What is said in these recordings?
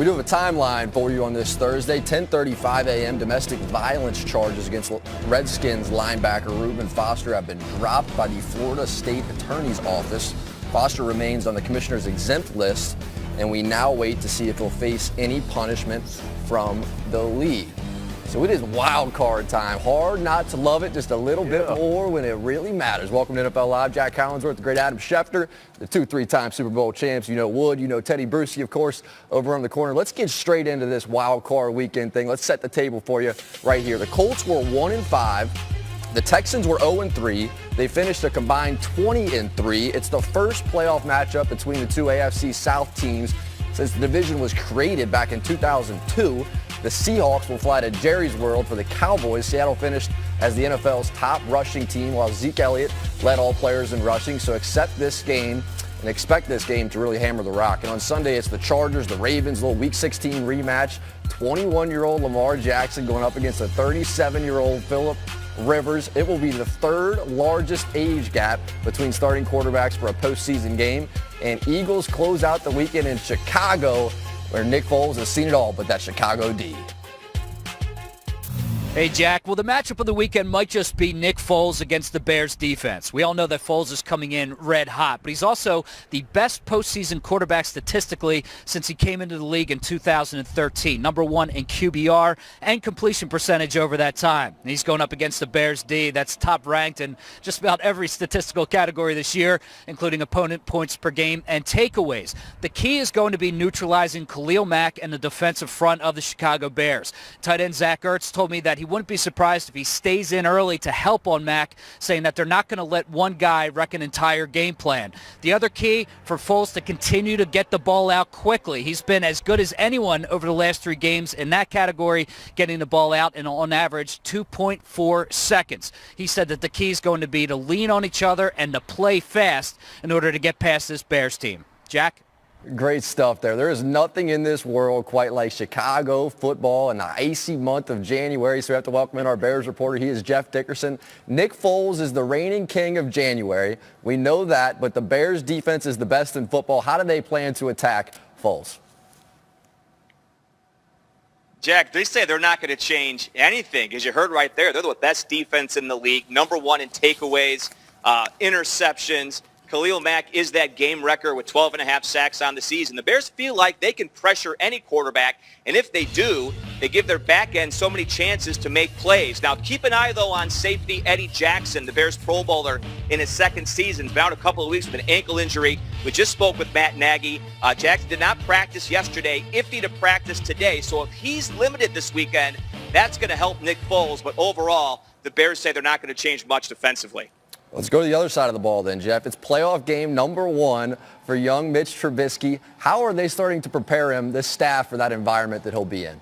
We do have a timeline for you on this Thursday, 10:35 a.m. Domestic violence charges against Redskins linebacker Reuben Foster have been dropped by the Florida State Attorney's Office. Foster remains on the commissioner's exempt list, and we now wait to see if he'll face any punishment from the league. So it is wild card time. Hard not to love it just a little bit more when it really matters. Welcome to NFL Live. Jack Collinsworth, the great Adam Schefter, the 2-3-time Super Bowl champs. You know Wood, you know Teddy Bruschi, of course, over on the corner. Let's get straight into this wild card weekend thing. Let's set the table for you right here. The Colts were 1-5. The Texans were 0-3. They finished a combined 20-3. It's the first playoff matchup between the two AFC South teams since the division was created back in 2002. The Seahawks will fly to Jerry's World for the Cowboys. Seattle finished as the NFL's top rushing team, while Zeke Elliott led all players in rushing. So expect this game to really hammer the rock. And on Sunday, it's the Chargers, the Ravens, little Week 16 rematch. 21-year-old Lamar Jackson going up against a 37-year-old Phillip Rivers. It will be the third largest age gap between starting quarterbacks for a postseason game. And Eagles close out the weekend in Chicago, where Nick Foles has seen it all but that Chicago D. Hey, Jack. Well, the matchup of the weekend might just be Nick Foles against the Bears defense. We all know that Foles is coming in red hot, but he's also the best postseason quarterback statistically since he came into the league in 2013. Number one in QBR and completion percentage over that time. And he's going up against the Bears D. That's top ranked in just about every statistical category this year, including opponent points per game and takeaways. The key is going to be neutralizing Khalil Mack and the defensive front of the Chicago Bears. Tight end Zach Ertz told me that he wouldn't be surprised if he stays in early to help on Mack, saying that they're not going to let one guy wreck an entire game plan. The other key for Foles to continue to get the ball out quickly. He's been as good as anyone over the last 3 games in that category, getting the ball out in on average 2.4 seconds. He said that the key is going to be to lean on each other and to play fast in order to get past this Bears team. Jack? Great stuff there. There is nothing in this world quite like Chicago football in the icy month of January. So we have to welcome in our Bears reporter. He is Jeff Dickerson. Nick Foles is the reigning king of January. We know that, but the Bears defense is the best in football. How do they plan to attack Foles? Jack, they say they're not going to change anything. As you heard right there, they're the best defense in the league, number one in takeaways, interceptions. Khalil Mack is that game record with 12.5 sacks on the season. The Bears feel like they can pressure any quarterback, and if they do, they give their back end so many chances to make plays. Now, keep an eye, though, on safety Eddie Jackson, the Bears Pro Bowler in his second season, been out a couple of weeks with an ankle injury. We just spoke with Matt Nagy. Jackson did not practice yesterday, iffy to practice today, so if he's limited this weekend, that's going to help Nick Foles, but overall, the Bears say they're not going to change much defensively. Let's go to the other side of the ball then, Jeff. It's playoff game number 1 for young Mitch Trubisky. How are they starting to prepare him, this staff, for that environment that he'll be in?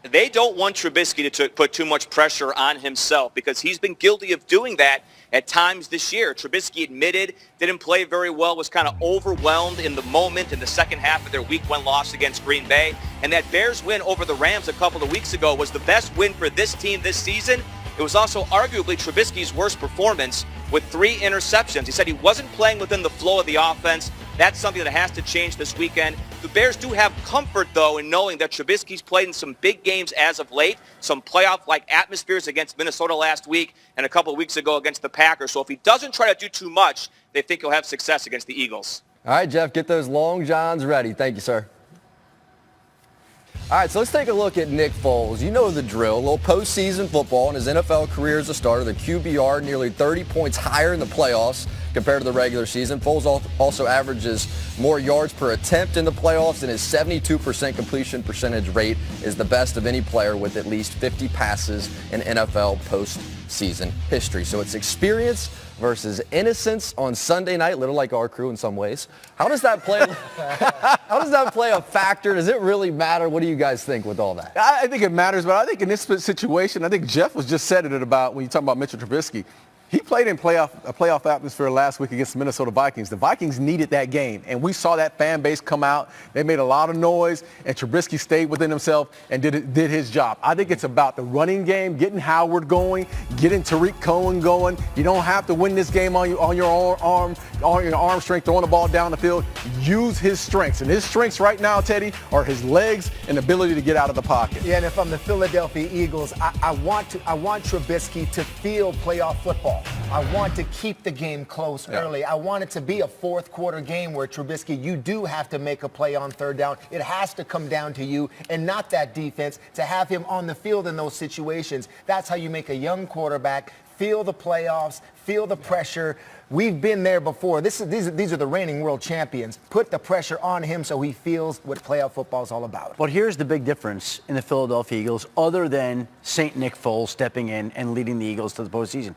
They don't want Trubisky to put too much pressure on himself because he's been guilty of doing that at times this year. Trubisky admitted didn't play very well, was kind of overwhelmed in the moment in the second half of their Week 1 loss against Green Bay. And that Bears win over the Rams a couple of weeks ago was the best win for this team this season. It was also arguably Trubisky's worst performance with 3 interceptions. He said he wasn't playing within the flow of the offense. That's something that has to change this weekend. The Bears do have comfort, though, in knowing that Trubisky's played in some big games as of late, some playoff-like atmospheres against Minnesota last week and a couple of weeks ago against the Packers. So if he doesn't try to do too much, they think he'll have success against the Eagles. All right, Jeff, get those long johns ready. Thank you, sir. All right, so let's take a look at Nick Foles. You know the drill. A little postseason football in his NFL career as a starter. The QBR nearly 30 points higher in the playoffs compared to the regular season. Foles also averages more yards per attempt in the playoffs, and his 72% completion percentage rate is the best of any player with at least 50 passes in NFL postseason history. So it's experience versus innocence on Sunday night, a little like our crew in some ways. How does that play? How does that play a factor? Does it really matter? What do you guys think with all that? I think it matters, but I think in this situation, I think Jeff was just said it about when you talk about Mitchell Trubisky. He played in a playoff atmosphere last week against the Minnesota Vikings. The Vikings needed that game, and we saw that fan base come out. They made a lot of noise, and Trubisky stayed within himself and did his job. I think it's about the running game, getting Howard going, getting Tariq Cohen going. You don't have to win this game on your arm strength, throwing the ball down the field. Use his strengths, and his strengths right now, Teddy, are his legs and ability to get out of the pocket. Yeah, and if I'm the Philadelphia Eagles, I want Trubisky to feel playoff football. I want to keep the game close early. I want it to be a fourth quarter game where Trubisky, you do have to make a play on third down. It has to come down to you and not that defense to have him on the field in those situations. That's how you make a young quarterback feel the playoffs, feel the pressure. We've been there before. These are the reigning world champions. Put the pressure on him so he feels what playoff football is all about. But here's the big difference in the Philadelphia Eagles, other than St. Nick Foles stepping in and leading the Eagles to the postseason.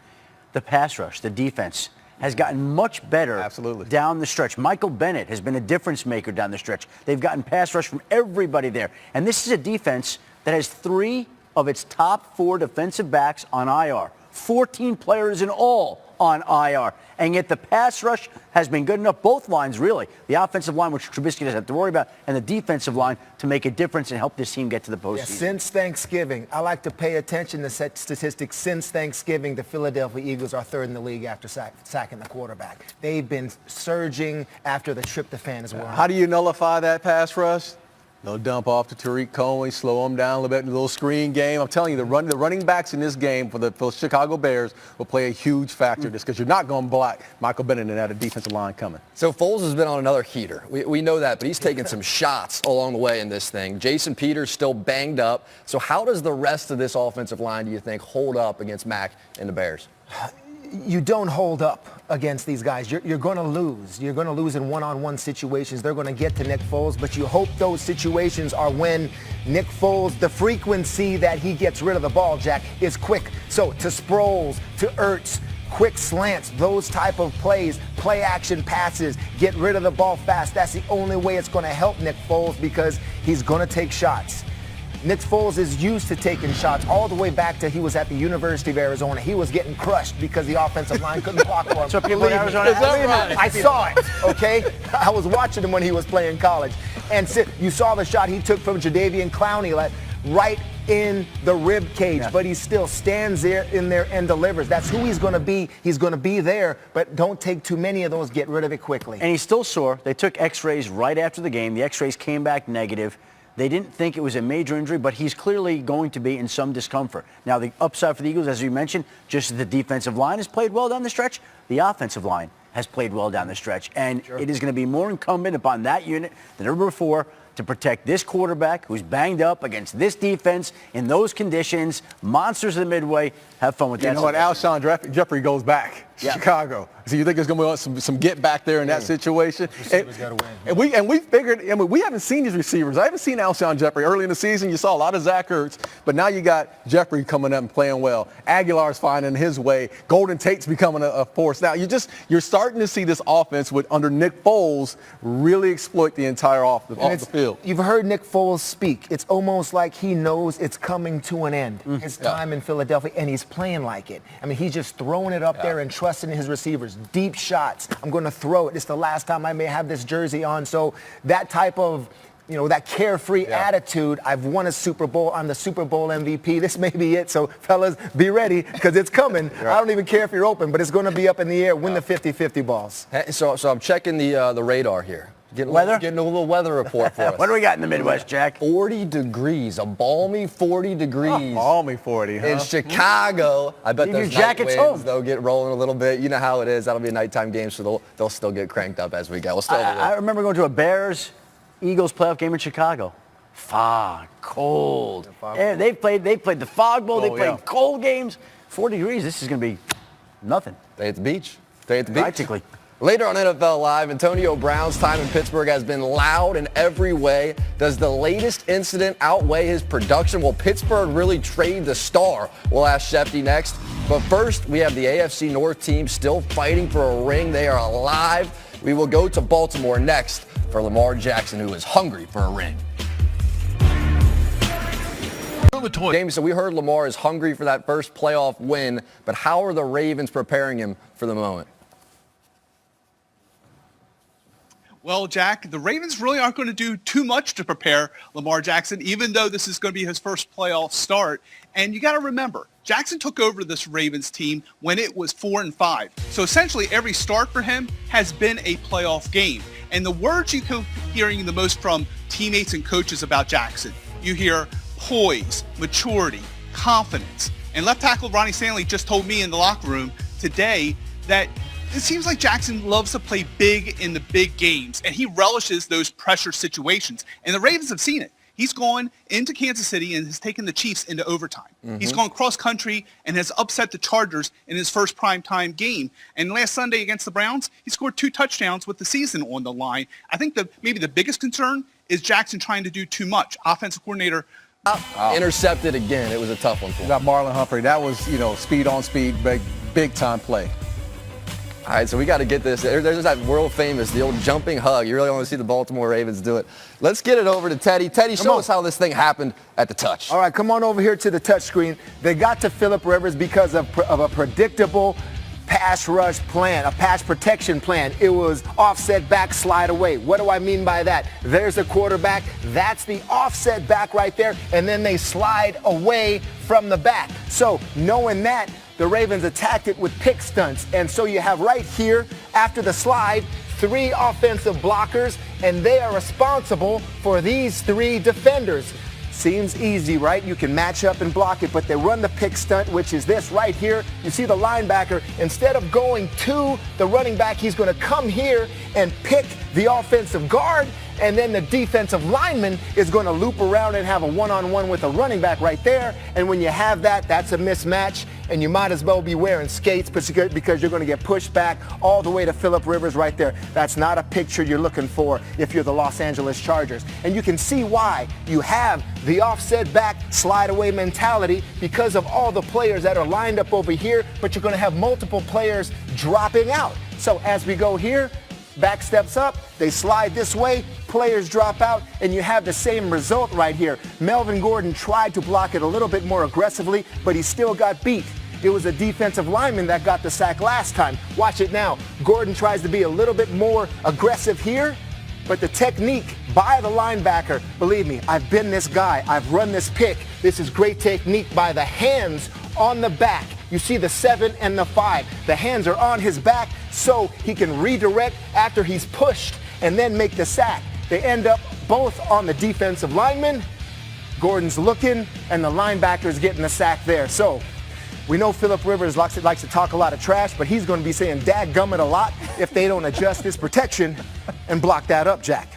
The pass rush, the defense, has gotten much better down the stretch. Michael Bennett has been a difference maker down the stretch. They've gotten pass rush from everybody there. And this is a defense that has 3 of its top 4 defensive backs on IR. 14 players in all on IR. And yet the pass rush has been good enough, both lines really. The offensive line, which Trubisky doesn't have to worry about, and the defensive line to make a difference and help this team get to the postseason. Yeah, since Thanksgiving, I like to pay attention to statistics. Since Thanksgiving, the Philadelphia Eagles are third in the league after sacking the quarterback. They've been surging after the tryptophan as well. How do you nullify that pass rush? They'll dump off to Tariq Cohen, slow him down a little bit, a little screen game. I'm telling you, the running backs in this game for the Chicago Bears will play a huge factor in this because you're not going to block Michael Bennett and have a defensive line coming. So Foles has been on another heater. We know that, but he's taken some shots along the way in this thing. Jason Peters still banged up. So how does the rest of this offensive line, do you think, hold up against Mac and the Bears? You don't hold up against these guys. You're going to lose. You're going to lose in one-on-one situations. They're going to get to Nick Foles, but you hope those situations are when Nick Foles, the frequency that he gets rid of the ball, Jack, is quick. So to Sproles, to Ertz, quick slants, those type of plays, play action passes, get rid of the ball fast. That's the only way it's going to help Nick Foles because he's going to take shots. Nick Foles is used to taking shots all the way back to he was at the University of Arizona. He was getting crushed because the offensive line couldn't block for him. So people in Arizona, I saw it, okay? I was watching him when he was playing college. And you saw the shot he took from Jadeveon Clowney right in the rib cage, but he still stands there and delivers. That's who he's going to be. He's going to be there, but don't take too many of those. Get rid of it quickly. And he's still sore. They took x-rays right after the game. The x-rays came back negative. They didn't think it was a major injury, but he's clearly going to be in some discomfort. Now, the upside for the Eagles, as you mentioned, just as the defensive line has played well down the stretch, the offensive line has played well down the stretch. And it is going to be more incumbent upon that unit than ever before to protect this quarterback who's banged up against this defense in those conditions. Monsters of the Midway. Have fun with that. You know what? Alshon Jeffrey goes back to Chicago. So you think there's going to be some get back there in that situation? And we figured, we haven't seen these receivers. I haven't seen Alshon Jeffrey. Early in the season, you saw a lot of Zach Ertz, but now you got Jeffrey coming up and playing well. Aguilar's finding his way. Golden Tate's becoming a force. Now, you're starting to see this offense under Nick Foles really exploit the entire off the field. You've heard Nick Foles speak. It's almost like he knows it's coming to an end. His time in Philadelphia, and he's playing like it. I mean, he's just throwing it up there and trusting his receivers. Deep shots. I'm going to throw it. It's the last time I may have this jersey on. So that type of, that carefree attitude. I've won a Super Bowl. I'm the Super Bowl MVP. This may be it. So, fellas, be ready because it's coming. I don't even care if you're open, but it's going to be up in the air. Win the 50-50 balls. Hey, so I'm checking the radar here. Getting a little weather report for us. What do we got in the Midwest, Jack? 40 degrees, a balmy 40 degrees. Balmy 40, huh? In Chicago. I bet those night winds, they'll get rolling a little bit. You know how it is. That'll be a nighttime game, so they'll still get cranked up as we go. I remember going to a Bears-Eagles playoff game in Chicago. Fog, cold. They played the Fog Bowl. They played cold games. 40 degrees. This is going to be nothing. Stay at the beach. Practically. Later on NFL Live, Antonio Brown's time in Pittsburgh has been loud in every way. Does the latest incident outweigh his production? Will Pittsburgh really trade the star? We'll ask Shefty next. But first, we have the AFC North team still fighting for a ring. They are alive. We will go to Baltimore next for Lamar Jackson, who is hungry for a ring. on the toy. James, so we heard Lamar is hungry for that first playoff win, but how are the Ravens preparing him for the moment? Well, Jack, the Ravens really aren't going to do too much to prepare Lamar Jackson, even though this is going to be his first playoff start. And you got to remember, Jackson took over this Ravens team when it was 4-5. So essentially every start for him has been a playoff game. And the words you keep hearing the most from teammates and coaches about Jackson, you hear poise, maturity, confidence. And left tackle Ronnie Stanley just told me in the locker room today that it seems like Jackson loves to play big in the big games, and he relishes those pressure situations. And the Ravens have seen it. He's gone into Kansas City and has taken the Chiefs into overtime. He's gone cross country and has upset the Chargers in his first primetime game. And last Sunday against the Browns, he scored 2 touchdowns with the season on the line. I think maybe the biggest concern is Jackson trying to do too much. Offensive coordinator Intercepted again. It was a tough one for him. Got Marlon Humphrey. That was, speed on speed, big time play. All right, so we got to get this. There's that world famous, the old jumping hug. You really want to see the Baltimore Ravens do it. Let's get it over to Teddy. Teddy, show us how this thing happened at the touch. All right, come on over here to the touch screen. They got to Phillip Rivers because of a predictable pass rush plan, a pass protection plan. It was offset back, slide away. What do I mean by that? There's a quarterback. That's the offset back right there. And then they slide away from the back. So knowing that, the Ravens attacked it with pick stunts. And so you have right here, after the slide, 3 offensive blockers, and they are responsible for these 3 defenders. Seems easy, right? You can match up and block it, but they run the pick stunt, which is this right here. You see the linebacker, instead of going to the running back, he's going to come here and pick the offensive guard, and then the defensive lineman is going to loop around and have a one-on-one with a running back right there. And when you have that, that's a mismatch, and you might as well be wearing skates because you're going to get pushed back all the way to Phillip Rivers right there. That's not a picture you're looking for if you're the Los Angeles Chargers. And you can see why you have the offset back slide away mentality because of all the players that are lined up over here, but you're going to have multiple players dropping out. So as we go here, back steps up, they slide this way, players drop out, and you have the same result right here. Melvin Gordon tried to block it a little bit more aggressively, but he still got beat. It was a defensive lineman that got the sack last time. Watch it now. Gordon tries to be a little bit more aggressive here, but the technique by the linebacker, believe me, I've been this guy. I've run this pick. This is great technique by the hands on the back. You see the 7 and the 5. The hands are on his back so he can redirect after he's pushed and then make the sack. They end up both on the defensive lineman. Gordon's looking, and the linebacker's getting the sack there. So we know Phillip Rivers likes to talk a lot of trash, but he's going to be saying dadgummit a lot if they don't adjust this protection and block that up, Jack.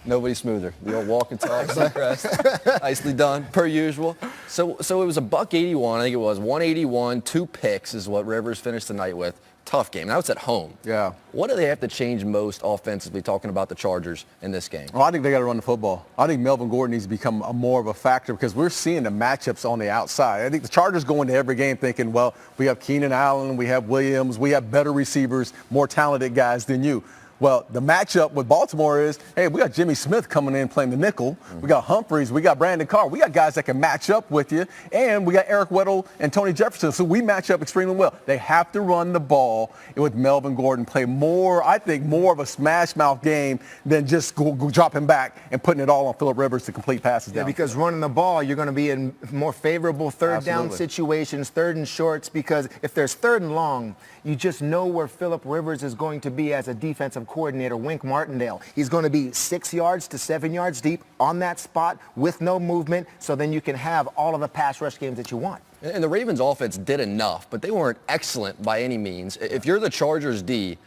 Nobody smoother. The old walk and talk, Suncrest. Nicely done, per usual. So it was $181, I think it was. 181, 2 picks is what Rivers finished the night with. Tough game. Now it's at home. Yeah. What do they have to change most offensively, talking about the Chargers in this game? Well, I think they got to run the football. I think Melvin Gordon needs to become more of a factor because we're seeing the matchups on the outside. I think the Chargers go into every game thinking, well, we have Keenan Allen, we have Williams, we have better receivers, more talented guys than you. Well, the matchup with Baltimore is, hey, we got Jimmy Smith coming in playing the nickel. We got Humphreys. We got Brandon Carr. We got guys that can match up with you. And we got Eric Weddle and Tony Jefferson. So we match up extremely well. They have to run the ball with Melvin Gordon, play more, I think, more of a smash mouth game than just go dropping back and putting it all on Phillip Rivers to complete passes down. Yeah, because running the ball, you're going to be in more favorable third down situations, third and shorts, because if there's third and long, you just know where Phillip Rivers is going to be as a defensive coordinator, Wink Martindale. He's going to be 6 yards to 7 yards deep on that spot with no movement, so then you can have all of the pass rush games that you want. And the Ravens offense did enough, but they weren't excellent by any means. If you're the Chargers D,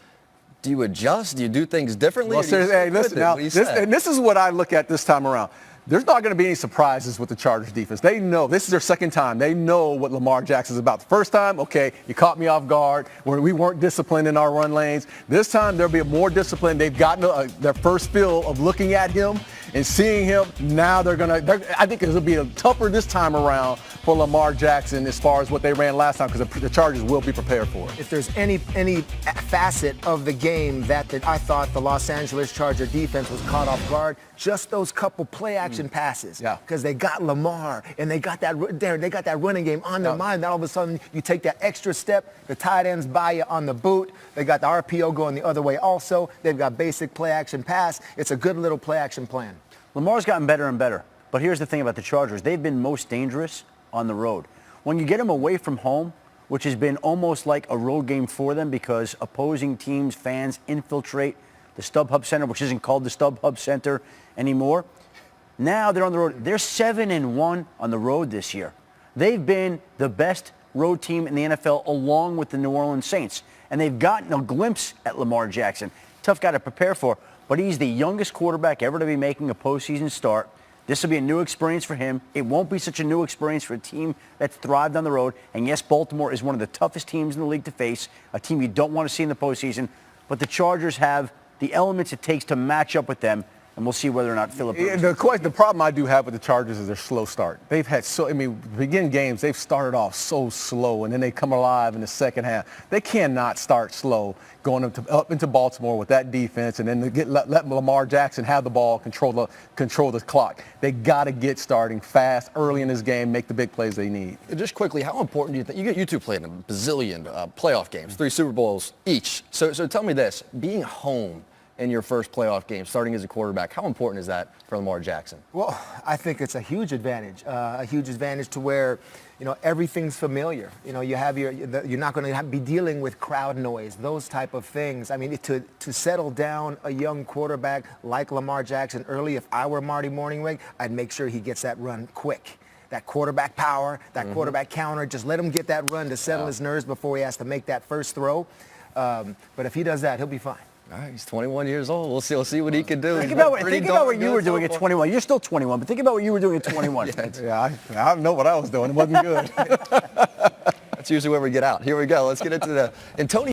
do you adjust? Do you do things differently? Well, hey, listen, now, this is what I look at this time around. There's not going to be any surprises with the Chargers defense. They know this is their second time. They know what Lamar Jackson's about. The first time, okay, you caught me off guard where we weren't disciplined in our run lanes. This time there'll be more discipline. They've gotten their first feel of looking at him and seeing him. Now I think it'll be tougher this time around for Lamar Jackson as far as what they ran last time, because the Chargers will be prepared for it. If there's any facet of the game that I thought the Los Angeles Charger defense was caught off guard, just those couple play-action passes. Yeah. Because they got Lamar, and they got that running game on their mind. Then all of a sudden, you take that extra step, the tight ends buy you on the boot. They got the RPO going the other way also. They've got basic play-action pass. It's a good little play-action plan. Lamar's gotten better and better. But here's the thing about the Chargers. They've been most dangerous on the road. When you get them away from home, which has been almost like a road game for them because opposing teams, fans infiltrate the StubHub Center, which isn't called the StubHub Center anymore. Now they're on the road. They're 7-1 on the road this year. They've been the best road team in the NFL along with the New Orleans Saints. And they've gotten a glimpse at Lamar Jackson. Tough guy to prepare for, but he's the youngest quarterback ever to be making a postseason start. This will be a new experience for him. It won't be such a new experience for a team that's thrived on the road. And yes, Baltimore is one of the toughest teams in the league to face, a team you don't want to see in the postseason. But the Chargers have the elements it takes to match up with them, and we'll see whether or not Philip. The problem I do have with the Chargers is their slow start. They've had begin games, they've started off so slow, and then they come alive in the second half. They cannot start slow going up into Baltimore with that defense, and then let Lamar Jackson have the ball, control the clock. They got to get starting fast early in this game, make the big plays they need. Just quickly, how important do you think, you two played in a bazillion playoff games, 3 Super Bowls each. So tell me this, being home in your first playoff game, starting as a quarterback, how important is that for Lamar Jackson? Well, I think it's a huge advantage to where, everything's familiar. You have you're not going to be dealing with crowd noise, those type of things. I mean, to settle down a young quarterback like Lamar Jackson early, if I were Marty Mornhinweg, I'd make sure he gets that run quick. That quarterback power, that quarterback counter, just let him get that run to settle his nerves before he has to make that first throw. But if he does that, he'll be fine. All right, he's 21 years old. We'll see what he can do. Think about what you were doing at 21. You're still 21, but think about what you were doing at 21. I don't know what I was doing. It wasn't good. That's usually where we get out. Here we go. Let's get into the Antonio.